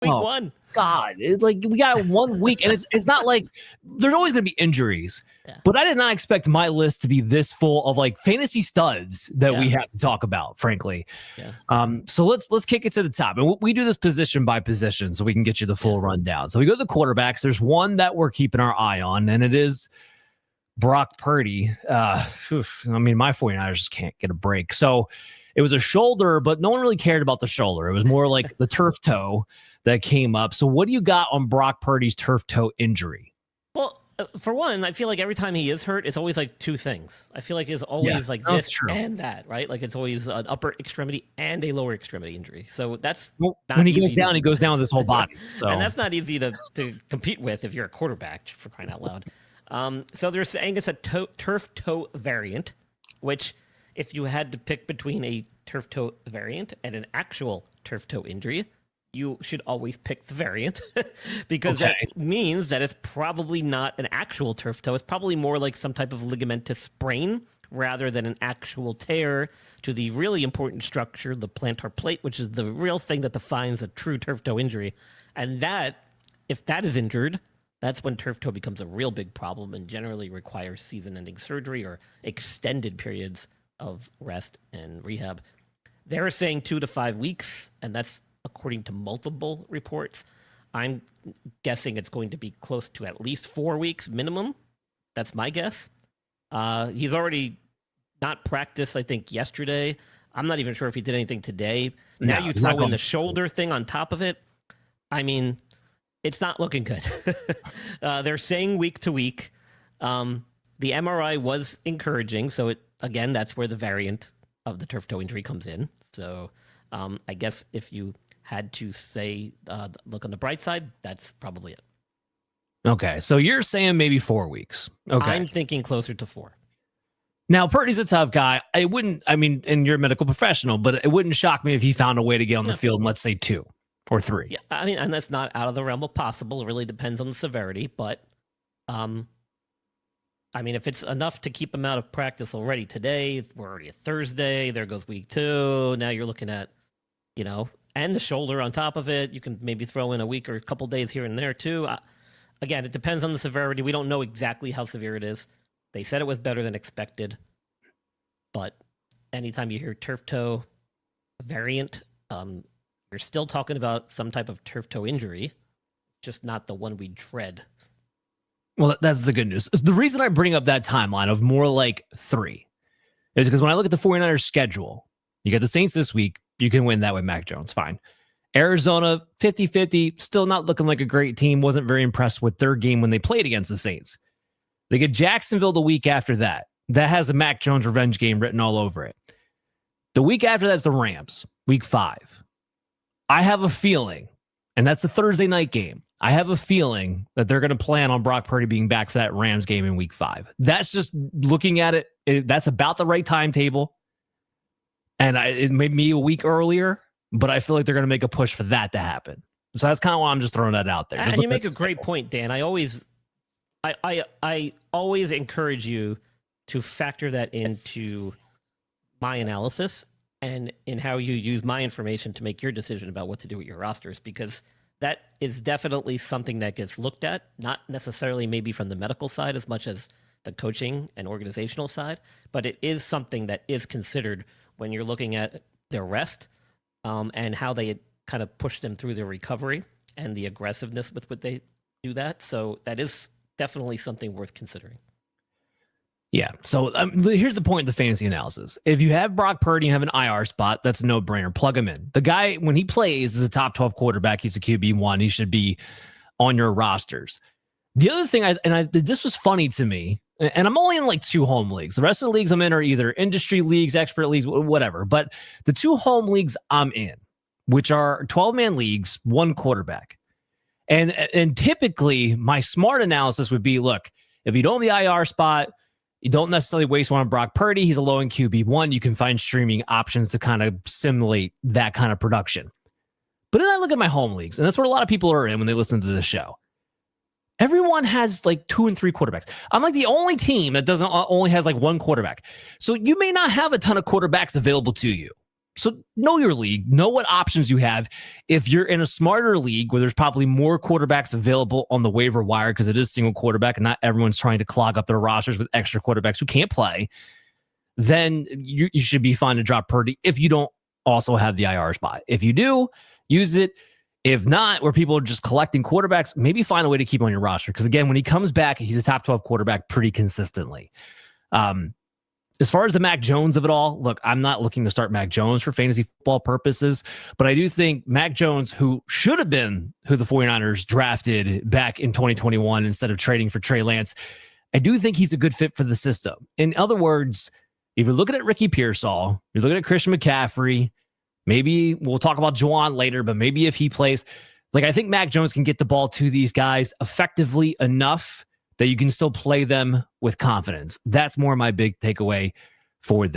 week one. God, it's like we got 1 week, and it's not like there's always going to be injuries. Yeah. But I did not expect my list to be this full of like fantasy studs that we have to talk about, frankly. Yeah. So let's kick it to the top, and we do this position by position so we can get you the full rundown. So we go to the quarterbacks. There's one that we're keeping our eye on, and it is Brock Purdy. I mean, my 49ers just can't get a break. So it was a shoulder, but no one really cared about the shoulder. It was more like the turf toe that came up. So what do you got on Brock Purdy's turf toe injury? Well, for one, I feel like every time he is hurt, it's always like two things. I feel like it's always like this and that, right? Like it's always an upper extremity and a lower extremity injury. So that's when he goes down, he goes down with his whole body. So. And that's not easy to compete with if you're a quarterback, for crying out loud. So they're saying it's a turf toe variant, which if you had to pick between a turf toe variant and an actual turf toe injury, you should always pick the variant because that means that it's probably not an actual turf toe. It's probably more like some type of ligamentous sprain rather than an actual tear to the really important structure, the plantar plate, which is the real thing that defines a true turf toe injury. And that, if that is injured, that's when turf toe becomes a real big problem and generally requires season-ending surgery or extended periods of rest and rehab. They're saying 2 to 5 weeks, and that's according to multiple reports. I'm guessing it's going to be close to at least 4 weeks minimum. That's my guess. He's already not practiced, I think, yesterday. I'm not even sure if he did anything today. Now you throw in the shoulder thing on top of it. I mean, it's not looking good. They're saying week to week. The MRI was encouraging. So, again, that's where the variant of the turf toe injury comes in. So I guess if you had to say, look on the bright side, that's probably it. Okay, so you're saying maybe 4 weeks. Okay, I'm thinking closer to 4. Now, Purdy's a tough guy. And you're a medical professional, but it wouldn't shock me if he found a way to get on the field in, let's say, 2 or 3. Yeah, I mean, and that's not out of the realm of possible. It really depends on the severity, but I mean, if it's enough to keep him out of practice already today, we're already at Thursday, there goes week 2. Now you're looking at, and the shoulder on top of it. You can maybe throw in a week or a couple days here and there too. Again, it depends on the severity. We don't know exactly how severe it is. They said it was better than expected, but anytime you hear turf toe variant, you're still talking about some type of turf toe injury, just not the one we dread. Well, that's the good news. The reason I bring up that timeline of more like 3 is because when I look at the 49ers schedule, you got the Saints this week. You can win that with Mac Jones. Fine. Arizona, 50-50, still not looking like a great team. Wasn't very impressed with their game when they played against the Saints. They get Jacksonville the week after that. That has a Mac Jones revenge game written all over it. The week after that's the Rams, week 5. I have a feeling, and that's a Thursday night game. I have a feeling that they're going to plan on Brock Purdy being back for that Rams game in week 5. That's just looking at it. That's about the right timetable. And it may be a week earlier, but I feel like they're going to make a push for that to happen. So that's kind of why I'm just throwing that out there. And you make a great point, Dan. I always encourage you to factor that into my analysis and in how you use my information to make your decision about what to do with your rosters, because that is definitely something that gets looked at, not necessarily maybe from the medical side as much as the coaching and organizational side, but it is something that is considered when you're looking at their rest and how they kind of push them through their recovery and the aggressiveness with what they do that. So that is definitely something worth considering. Yeah. So here's the point of the fantasy analysis. If you have Brock Purdy and have an IR spot, that's a no-brainer. Plug him in. The guy, when he plays, is a top 12 quarterback. He's a QB1. He should be on your rosters. The other thing, this was funny to me, and I'm only in like 2 home leagues. The rest of the leagues I'm in are either industry leagues, expert leagues, whatever. But the 2 home leagues I'm in, which are 12-man leagues, 1 quarterback. And typically, my smart analysis would be, look, if you don't have the IR spot, you don't necessarily waste one on Brock Purdy. He's a low-end QB1. You can find streaming options to kind of simulate that kind of production. But then I look at my home leagues, and that's what a lot of people are in when they listen to this show. Everyone has like 2 and 3 quarterbacks. I'm like the only team that only has like 1 quarterback. So you may not have a ton of quarterbacks available to you. So know your league, know what options you have. If you're in a smarter league where there's probably more quarterbacks available on the waiver wire because it is single quarterback and not everyone's trying to clog up their rosters with extra quarterbacks who can't play, then you should be fine to drop Purdy if you don't also have the IR spot. If you do, use it. If not, where people are just collecting quarterbacks, maybe find a way to keep on your roster. Because again, when he comes back, he's a top 12 quarterback pretty consistently. As far as the Mac Jones of it all, look, I'm not looking to start Mac Jones for fantasy football purposes, but I do think Mac Jones, who should have been who the 49ers drafted back in 2021 instead of trading for Trey Lance, I do think he's a good fit for the system. In other words, if you're looking at Ricky Pearsall, you're looking at Christian McCaffrey, maybe we'll talk about Juwan later, but maybe if he plays, like I think Mac Jones can get the ball to these guys effectively enough that you can still play them with confidence. That's more my big takeaway for them.